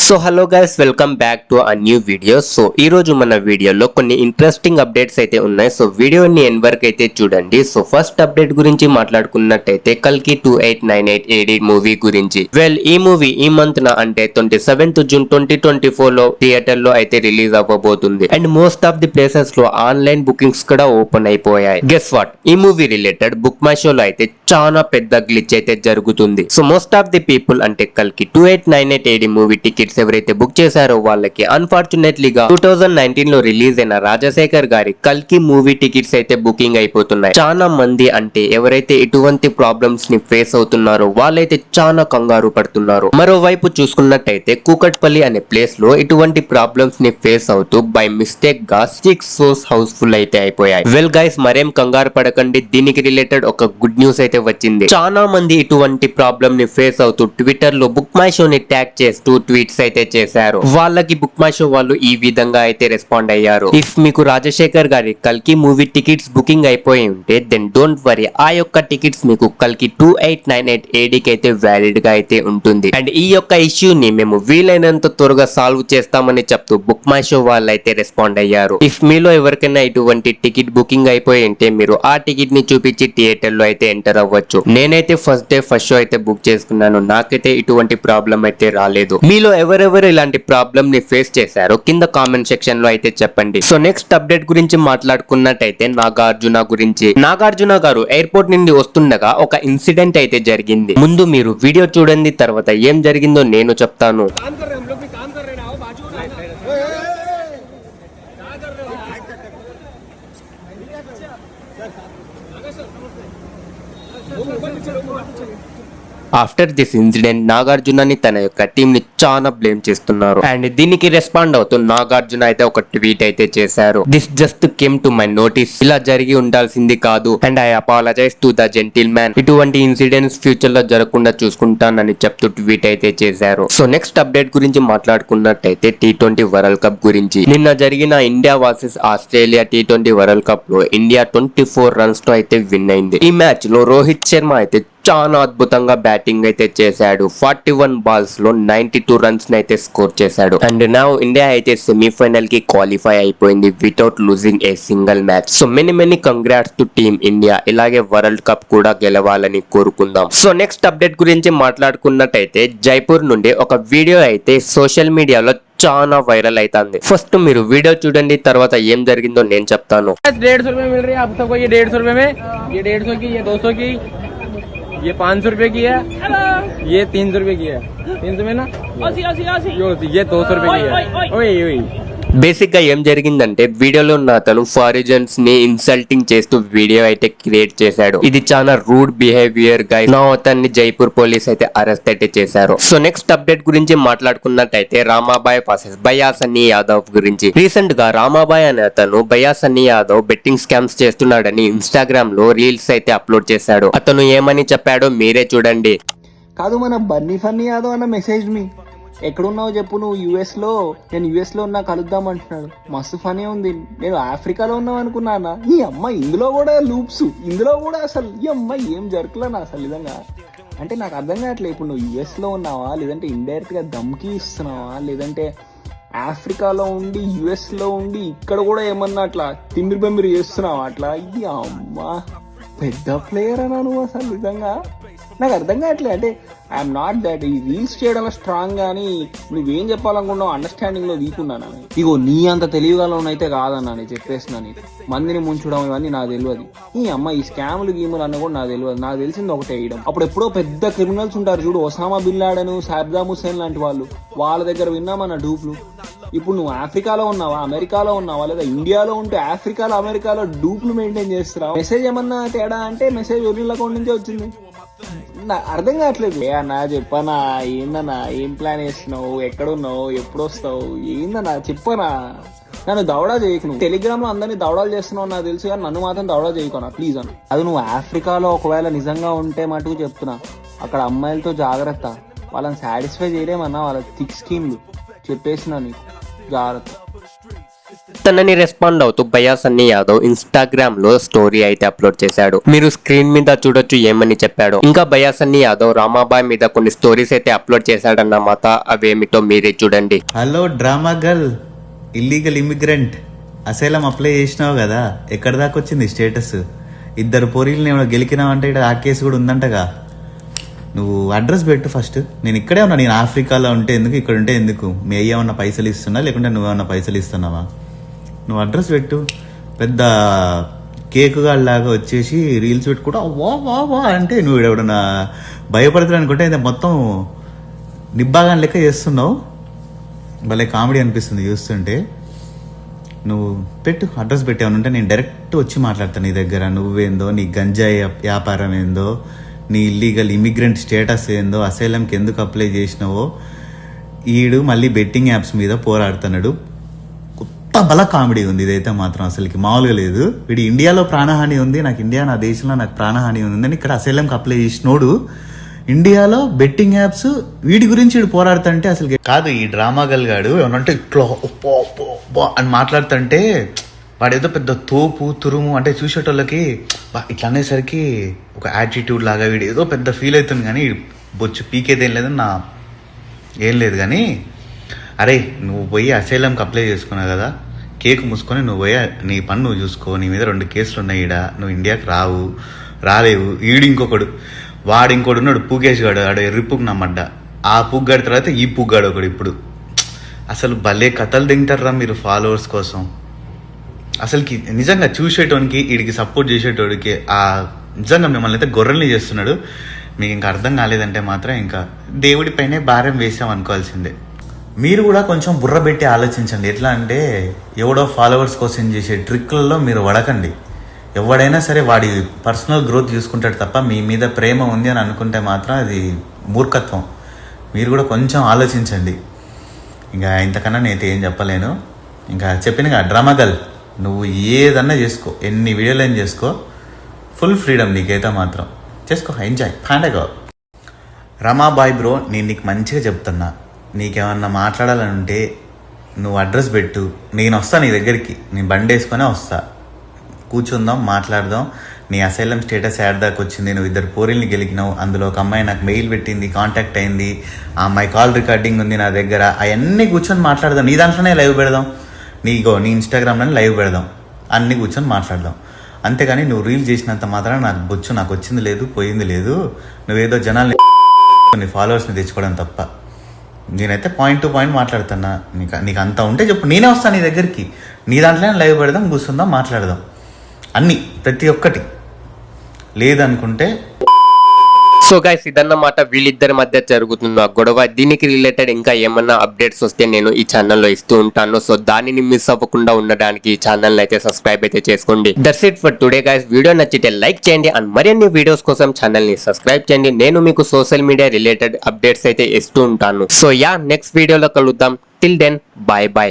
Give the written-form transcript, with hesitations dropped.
So hello guys, welcome back to a new video. So ఈ రోజు మన వీడియోలో కొన్ని ఇంట్రెస్టింగ్ అప్డేట్స్ అయితే ఉన్నాయి. సో వీడియోని ఎండ్ వరకు అయితే చూడండి. సో ఫస్ట్ అప్డేట్ గురించి మాట్లాడుకున్నట్టయితే కల్కి 2898 AD మూవీ గురించి. ఈ మూవీ ఈ మంత్ న అంటే 27th June 2024 లో థియేటర్ లో అయితే రిలీజ్ అవ్వబోతుంది. And most of the places లో ఆన్లైన్ బుకింగ్స్ కూడా ఓపెన్ అయిపోయాయి. గెస్ వాట్, ఈ movie related book my show లో అయితే చాలా పెద్ద గ్లిచ్ అయితే జరుగుతుంది. So most of the people అంటే కల్కి 2898 AD మూవీ టికెట్స్ ఎవరైతే బుక్ చేశారో వాళ్ళకి అన్ఫార్చునేట్లీగా 2019 లో రిలీజ్ అయిన రాజశేఖర్ గారి కల్కి మూవీ టికెట్స్ అయితే బుకింగ్ అయిపోతున్నాయి. చాలా మంది అంటే ఎవరైతే ఇటువంటి ప్రాబ్లమ్స్ ని ఫేస్ అవుతున్నారో వాళ్ళైతే చాలా కంగారు పడుతున్నారు. మరోవైపు చూసుకున్నట్టయితే కూకట్పల్లి అనే ప్లేస్ లో ఇటువంటి ప్రాబ్లమ్స్ ని ఫేస్ అవుతూ బై మిస్టేక్ గా 6 షోస్ హౌస్ఫుల్ అయితే అయిపోయాయి. వెల్ గైస్, మరేం కంగారు పడకండి, దీనికి రిలేటెడ్ ఒక గుడ్ న్యూస్ అయితే వచ్చింది. చాలా మంది ఇటువంటి ప్రాబ్లమ్ ని ఫేస్ అవుతూ ట్విట్టర్ లో బుక్ మై షో ని ట్యాగ్ చేస్తూ ట్వీట్స్ అయితే చేశారు. వాళ్ళకి బుక్ మై షో వాళ్ళు ఈ విధంగా అయితే రెస్పాండ్ అయ్యారు. ఇఫ్ మీకు రాజశేఖర్ గారి కల్కి మూవీ టికెట్స్ బుకింగ్ అయిపోయి ఉంటే దెన్ డోంట్ వరీ, ఆ యొక్క టికెట్స్ మీకు కల్కి 2898 AD కి అయితే వ్యాలిడ్ గా అయితే ఉంటుంది. అండ్ ఈ యొక్క ఇష్యూని మేము వీలైనంత త్వరగా సాల్వ్ చేస్తామని చెప్తూ బుక్ మై షో వాళ్ళు అయితే రెస్పాండ్ అయ్యారు. ఇఫ్ మీలో ఎవరికైనా ఇటువంటి టికెట్ బుకింగ్ అయిపోయి ఉంటే మీరు ఆ టికెట్ ని చూపించి థియేటర్ లో అయితే ఎంటర్ అవ్వచ్చు. నేనైతే ఫస్ట్ డే ఫస్ట్ షో అయితే బుక్ చేసుకున్నాను, నాకైతే ఇటువంటి ప్రాబ్లం అయితే రాలేదు. మీలో ఎవరెవరు ఇలాంటి ప్రాబ్లమ్ ని ఫేస్ చేశారో కింద కామెంట్ సెక్షన్ లో అయితే చెప్పండి. సో నెక్స్ట్ అప్డేట్ గురించి మాట్లాడుకున్నట్టయితే నాగార్జున గురించి. నాగార్జున గారు ఎయిర్పోర్ట్ నుండి వస్తుండగా ఒక ఇన్సిడెంట్ అయితే జరిగింది. ముందు మీరు వీడియో చూడండి, తర్వాత ఏం జరిగిందో నేను చెప్తాను. ఆఫ్టర్ దిస్ ఇన్సిడెంట్ నాగార్జునని తన యొక్క టీం ని చాలా బ్లేమ్ చేస్తున్నారు. అండ్ దీనికి రెస్పాండ్ అవుతూ నాగార్జున అయితే ఒక ట్వీట్ అయితే చేశారు. This just came to my notice, ఇలా జరిగి ఉండాల్సింది కాదు and I apologise to the gentleman. ఇటువంటి ఇన్సిడెంట్స్ ఫ్యూచర్ లో జరగకుండా చూసుకుంటానని చెప్తూ ట్వీట్ అయితే చేశారు. సో నెక్స్ట్ అప్డేట్ గురించి మాట్లాడుకున్నట్టయితే T20 వరల్డ్ కప్ గురించి. నిన్న జరిగిన India versus Australia T20 world cup లో ఇండియా 24 రన్స్ తో అయితే విన్ అయింది. ఈ మ్యాచ్ లో రోహిత్ శర్మ అయితే చాలా అద్భుతంగా బ్యాటింగ్ అయితే చేశాడు. 41 బాల్స్ లో 92 రన్స్ అయితే స్కోర్ చేశాడు. అండ్ నౌ ఇండియా అయితే సెమీఫైనల్ కి క్వాలిఫై అయిపోయింది without losing a single match. So many congrats to team India. ఇలాగే వరల్డ్ కప్ కూడా గెలవాలని కోరుకుందాం. సో నెక్స్ట్ అప్డేట్ గురించి మాట్లాడుకున్నట్టయితే జైపూర్ నుండి ఒక వీడియో అయితే సోషల్ మీడియాలో చాలా వైరల్ అవుతుంది. ఫస్ట్ మీరు వీడియో చూడండి, తర్వాత ఏం జరిగిందో నేను చెప్తాను. 150 रुपए मिल रही है आप सबको, ये 150 रुपए में, ये 150 की, ये 200 की, ये 500 रुपए की है, ये 300 रुपए की है, 300 में ना, ये 200 रुपए की है. ओए ओए బేసిక్ గా ఏం జరిగిందంటే వీడియోలో ఉన్న అతను ఫారిజన్స్ ని ఇన్సల్టింగ్ చేస్తూ వీడియో అయితే క్రియేట్ చేశాడు. ఇది చాలా రూడ్ బిహేవియర్ గా నా అతన్ని జైపూర్ పోలీస్ అయితే అరెస్ట్ అయితే చేశారు. సో నెక్స్ట్ అప్డేట్ గురించి మాట్లాడుకున్నట్టయితే రామాబాయ్ వర్సెస్ భయ్యా సన్నీ యాదవ్ గురించి. రీసెంట్ గా రామాబాయ్ అనే అతను భయ్యా సన్నీ యాదవ్ బెట్టింగ్ స్కామ్స్ చేస్తున్నాడని ఇన్స్టాగ్రామ్ లో రీల్స్ అయితే అప్లోడ్ చేశాడు. అతను ఏమని చెప్పాడో మీరే చూడండి. కాదు, మన బన్నీ ఫన్నీ యాదవ్ అన్న మెసేజ్ మీ ఎక్కడున్నావు చెప్పు, నువ్వు యుఎస్ లో, నేను యుఎస్ లో ఉన్నా కలుద్దాం అంటున్నాడు. మస్తు ఫనీ ఉంది. నేను ఆఫ్రికాలో ఉన్నావు అనుకున్నానా? ఈ అమ్మ ఇందులో కూడా లూప్స్, ఇందులో కూడా అసలు ఈ అమ్మ ఏం జరగలేనా అసలు నిజంగా. అంటే నాకు అర్థం కావట్లేదు, ఇప్పుడు నువ్వు యుఎస్ లో ఉన్నావా, లేదంటే ఇండైరెక్ట్ గా దమ్కి ఇస్తున్నావా, లేదంటే ఆఫ్రికాలో ఉండి యుఎస్ లో ఉండి ఇక్కడ కూడా ఏమన్నా అట్లా తిమ్మిరి బమ్మిరి చేస్తున్నావా అట్లా? ఇది అమ్మ పెద్ద ప్లేయర్ అన్నా నువ్వు అసలు నిజంగా. నాకు అర్థం కావట్లేదు. అంటే ఐఎమ్ నాట్ దట్ ఈ రీల్స్ చేయడంలో స్ట్రాంగ్ గానీ నువ్వేం చెప్పాలనుకున్నావు అండర్స్టాండింగ్ లో వీకున్నాను. ఇగో నీ అంత తెలివిగాలోనైతే కాదన్నా, నేను చెప్పేస్తున్నా. నీకు మందిని ముంచడం ఇవన్నీ నాకు తెలియదు. ఈ అమ్మ ఈ స్కాములు గీములు అన్న కూడా నాకు తెలియదు. నాకు తెలిసింది ఒకటే వేయడం. అప్పుడు ఎప్పుడో పెద్ద క్రిమినల్స్ ఉంటారు చూడు, Osama bin Laden, Saddam Hussein లాంటి వాళ్ళు, వాళ్ళ దగ్గర విన్నామన్న డూప్లు. ఇప్పుడు నువ్వు ఆఫ్రికాలో ఉన్నావా, అమెరికాలో ఉన్నావా, లేదా ఇండియాలో ఉంటే ఆఫ్రికాలో అమెరికాలో డూప్లు మెయింటైన్ చేస్తున్నావు. మెసేజ్ ఏమన్నా తేడా అంటే మెసేజ్ ఒరిజినల్ అకౌంట్ నుంచే వచ్చింది. అర్థం కావట్లేదు. ఏ అన్నా చెప్పనా, ఏందన్నా ఏం ప్లాన్ చేస్తున్నావు, ఎక్కడున్నావు, ఎప్పుడు వస్తావు, ఏందన్నా చెప్పనా. నన్ను దౌడా చేయకు. నువ్వు టెలిగ్రామ్ లో అందరినీ దౌడాలు చేస్తున్నావు నాకు తెలుసు, కానీ నన్ను మాత్రం దౌడా చేయకున్నా ప్లీజ్ అన్న. అది నువ్వు ఆఫ్రికాలో ఒకవేళ నిజంగా ఉంటే మటుకు చెప్తున్నా, అక్కడ అమ్మాయిలతో జాగ్రత్త. వాళ్ళని సాటిస్ఫై చేయలేమన్నా, వాళ్ళ థిక్ స్కిన్లు చెప్పేసినా నీకు జాగ్రత్త. తనని రెస్పాండ్ అవుతూ భయ్యా సన్నీ యాదవ్ ఇన్స్టాగ్రామ్ లో స్టోరీ అయితే అప్లోడ్ చేశాడు. మీరు స్క్రీన్ మీద చూడొచ్చు ఏమని చెప్పాడు. ఇంకా భయ్యా సన్నీ యాదవ్ రామాబాయ్ మీద కొన్ని స్టోరీస్ అయితే అప్లోడ్ చేశాడన్నమాట. అవేమిటో మీరే చూడండి. Hello drama girl, illegal immigrant, asylum apply చేసినావు కదా, ఎక్కడ దాకా వచ్చింది స్టేటస్? 2 పోరీలను ఏమైనా గెలికినావంటే ఇక్కడ ఆ కేసు కూడా ఉందంటగా. నువ్వు అడ్రస్ పెట్టు ఫస్ట్. నేను ఇక్కడే ఉన్నా, నేను ఆఫ్రికాలో ఉంటే ఎందుకు, ఇక్కడ ఉంటే ఎందుకు? మీ అయ్య ఏమన్నా పైసలు ఇస్తున్నా లేకుంటే నువ్వేమన్నా పైసలు ఇస్తున్నావా? నువ్వు అడ్రస్ పెట్టు. పెద్ద కేకుగా లాగా వచ్చేసి రీల్స్ పెట్టుకుంటా వా వా వా అంటే నువ్వు ఎవడన్నా భయపడతాడు అనుకుంటే ఇది మొత్తం నిబ్బాగా లెక్క చేస్తున్నావు. భలే కామెడీ అనిపిస్తుంది చూస్తుంటే. నువ్వు పెట్టు, అడ్రస్ పెట్టావనుంటే నేను డైరెక్ట్ వచ్చి మాట్లాడతాను నీ దగ్గర. నువ్వేందో, నీ గంజాయి వ్యాపారం ఏందో, నీ ఇల్లీగల్ ఇమిగ్రెంట్ స్టేటస్ ఏందో, అసైలంకి ఎందుకు అప్లై చేసినావో. ఈడు మళ్ళీ బెట్టింగ్ యాప్స్ మీద పోరాడుతున్నాడు. కొత్త బల కామెడీ ఉంది ఇదైతే మాత్రం, అసలుకి మామూలుగా లేదు. వీడు ఇండియాలో ప్రాణహాని ఉంది, నాకు ఇండియా నా దేశంలో నాకు ప్రాణహాని ఉందని ఇక్కడ అసైలంకి అప్లై చేసినోడు ఇండియాలో బెట్టింగ్ యాప్స్ వీడి గురించి వీడు పోరాడుతుంటే అసలు కాదు. ఈ డ్రామా గల్గాడు ఏమనంటే ఇట్లా అని మాట్లాడుతుంటే వాడేదో పెద్ద తోపు తురుము అంటే చూసేటోళ్ళకి ఇట్లా అనేసరికి ఒక యాటిట్యూడ్ లాగా వీడు ఏదో పెద్ద ఫీల్ అవుతుంది. కానీ బొచ్చు పీకేదేం లేదని నా ఏం లేదు. కానీ అరే నువ్వు పోయి అసైలంకి అప్లై చేసుకున్నావు కదా, కేక్ మూసుకొని నువ్వు పోయి నీ పని నువ్వు చూసుకో. నీ మీద 2 కేసులు ఉన్నాయి ఈడ, నువ్వు ఇండియాకి రాలేవు. ఈడు ఇంకొకడు, వాడు ఇంకోడు ఉన్నాడు పూకేష్ గాడు, ఆడు ఎర్రిపుగ్ నమ్మడ్డ. ఆ పుగ్గాడి తర్వాత ఈ పుగ్గాడు ఒకడు. ఇప్పుడు అసలు భలే కథలు తింటారా మీరు ఫాలోవర్స్ కోసం. అసలుకి నిజంగా చూసేటోనికి వీడికి సపోర్ట్ చేసేటోడికి నిజంగా మిమ్మల్ని అయితే గొర్రెల్ని చేస్తున్నాడు. మీకు ఇంకా అర్థం కాలేదంటే మాత్రం ఇంకా దేవుడిపైనే భారం వేసాం అనుకోవాల్సిందే. మీరు కూడా కొంచెం బుర్ర పెట్టి ఆలోచించండి. ఎట్లా అంటే ఎవడో ఫాలోవర్స్ కోసం చేసే ట్రిక్లలో మీరు పడకండి. ఎవడైనా సరే వాడి పర్సనల్ గ్రోత్ చూసుకుంటాడు తప్ప మీ మీద ప్రేమ ఉంది అని అనుకుంటే మాత్రం అది మూర్ఖత్వం. మీరు కూడా కొంచెం ఆలోచించండి. ఇంకా ఇంతకన్నా నేనైతే ఏం చెప్పలేను. ఇంకా చెప్పినగా డ్రామా గర్ల్, నువ్వు ఏదన్నా చేసుకో, ఎన్ని వీడియోలు చేసుకో, ఫుల్ ఫ్రీడమ్ నీకైతే మాత్రం. చేసుకో, ఎంజాయ్, పండగ. రమాబాయ్ బ్రో, నేను నీకు మంచిగా చెప్తున్నా. నీకేమన్నా మాట్లాడాలని ఉంటే నువ్వు అడ్రస్ పెట్టు, నేను వస్తా నీ దగ్గరికి. నేను బండి వేసుకొనే వస్తా, కూర్చుందాం, మాట్లాడదాం. నీ అసైలం స్టేటస్ యాడ్ దాకా వచ్చింది, నువ్వు 2 పోరీల్ని గెలికినావు, అందులో ఒక అమ్మాయి నాకు మెయిల్ పెట్టింది, కాంటాక్ట్ అయింది, ఆ అమ్మాయి కాల్ రికార్డింగ్ ఉంది నా దగ్గర. అవన్నీ కూర్చొని మాట్లాడదాం. నీ దాంట్లోనే లైవ్ పెడదాం, నీ ఇన్స్టాగ్రామ్లోనే లైవ్ పెడదాం, అన్నీ కూర్చొని మాట్లాడదాం. అంతేగాని నువ్వు రీల్ చేసినంత మాత్రం నాకు వచ్చింది లేదు, పోయింది లేదు, నువ్వేదో జనాల్ని కొన్ని ఫాలోవర్స్ని తెచ్చుకోవడం తప్ప. నేనైతే పాయింట్ టు పాయింట్ మాట్లాడుతున్నా. నీకు అంత ఉంటే చెప్పు, నేనే వస్తాను నీ దగ్గరికి. నీ దాంట్లోనే లైవ్ పెడదాం, కూర్చుందాం, మాట్లాడదాం. అన్నీ ప్రతి ఒక్కటి. లేదనుకుంటే సో గైస్, ఇదన్నమాట వీళ్ళిద్దరి మధ్య జరుగుతున్న గొడవ. దీనికి రిలేటెడ్ ఇంకా ఏమన్నా అప్డేట్స్ వస్తే నేను ఈ ఛానల్లో ఇస్తూ ఉంటాను. సో దానిని మిస్ అవ్వకుండా ఉండడానికి ఈ ఛానల్ అయితే సబ్స్క్రైబ్ అయితే చేసుకోండి. That's it for today guys. Video నచ్చితే లైక్ చేయండి అండ్ మరిన్ని వీడియోస్ కోసం ఛానల్ ని సబ్స్క్రైబ్ చేయండి. నేను మీకు సోషల్ మీడియా రిలేటెడ్ అప్డేట్స్ అయితే ఇస్తూ ఉంటాను. సో నెక్స్ట్ వీడియోలో కలుద్దాం. Till then, bye bye.